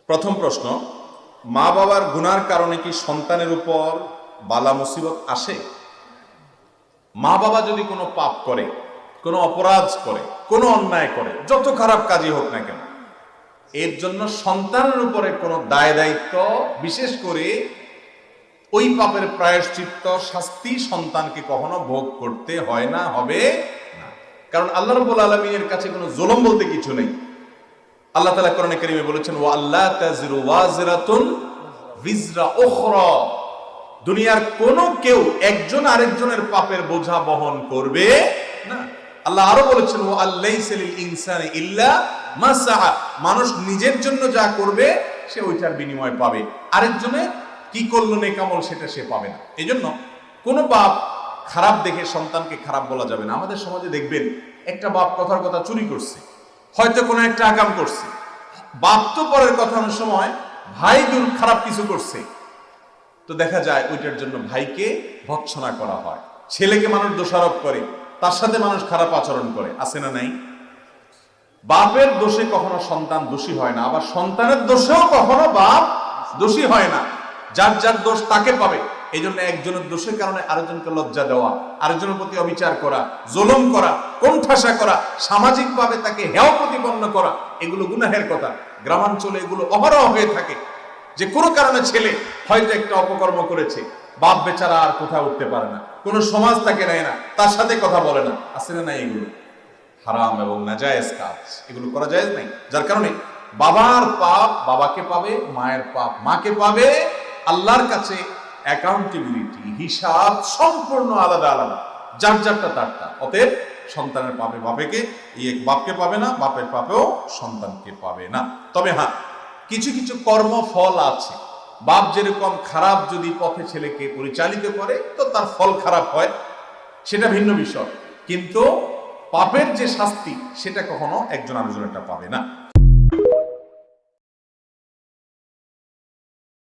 প্রথম প্রশ্ন, মা বাবার গুনার কারণে কি সন্তানের উপর বালা মুসিবত আসে? মা বাবা যদি কোনো পাপ করে, কোনো অপরাধ করে, কোনো অন্যায় করে, যত খারাপ কাজই হোক না কেন, এর জন্য সন্তানের উপরে কোনো দায় দায়িত্ব, বিশেষ করে ওই পাপের প্রায়শ্চিত্ত শাস্তি সন্তানকে কখনো ভোগ করতে হয় না, হবে না। কারণ আল্লাহ রাব্বুল আলামিনের কাছে কোনো জুলুম বলতে কিছু নেই। আল্লাহ তাআলা কোরআনে কারীমে বলেছেন, ওয়া আল্লা তাজিরু ওয়াজিরাতুন বিজরা উখরা, দুনিয়ার কোন কেউ একজন আরেকজনের পাপের বোঝা বহন করবে না। আল্লাহ আরো বলেছেন, ওয়া আল্লাইসা লিল ইনসানি ইল্লা মা সাআ, মানুষ নিজের জন্য যা করবে সে ওইটার বিনিময় পাবে, আরেকজনে কি করলো নেকামল সেটা সে পাবে না। এজন্য কোন বাপ খারাপ দেখে সন্তানকে খারাপ বলা যাবে না। আমাদের সমাজে দেখবেন একটা বাপ কথার কথা চুরি করছে, হয়তো কোনো একটা আকাম করছে, বাপ তো পরের কথা, অনেক সময় ভাই দূর খারাপ কিছু করছে, তো দেখা যায় ওইটার জন্য ভাইকে ভৎসনা করা হয়, ছেলেকে মানুষ দোষারোপ করে, তার সাথে মানুষ খারাপ আচরণ করে, আছে না নাই? বাপের দোষে কখনো সন্তান দোষী হয় না, আবার সন্তানের দোষেও কখনো বাপ দোষী হয় না। যার যার দোষ তাকে পাবে। এই জন্য একজনের দোষের কারণে আরেকজনকে লজ্জা দেওয়া, আরেকজনের প্রতি অবিচার করা, জুলুম করা, কোণঠাসা করা, সামাজিকভাবে তাকে হেয় প্রতিপন্ন করা, এগুলো গুনাহের কথা। গ্রামাঞ্চলে এগুলো অহরহ হয়ে থাকে, যে কোনো কারণে ছেলে হয়তো একটা অপকর্ম করেছে, বাপ বেচারা আর কোথাও উঠতে পারে না, কোনো সমাজ তাকে নেয় না, তার সাথে কথা বলে না, আছে না নাই? এগুলো হারাম এবং নাজায়েজ কাজ, এগুলো করা জায়েজ নাই। যার কারণে বাবার পাপ বাবাকে পাবে, মায়ের পাপ মাকে পাবে। আল্লাহর কাছে অ্যাকাউন্টেবিলিটি, হিসাব সম্পূর্ণ আলাদা আলাদা, যার যারটা তারটা। অতএব সন্তানের পাপে বাপেকে, বাপকে পাবে না, বাপের পাপেও সন্তানকে পাবে না। তবে হ্যাঁ, কিছু কিছু কর্মফল আছে। বাপ যেরকম খারাপ যদি পথে ছেলেকে পরিচালিত করে, তো তার ফল খারাপ হয়, সেটা ভিন্ন বিষয়। কিন্তু পাপের যে শাস্তি, সেটা কখনো একজন আরেকজনেরটা পাবে না।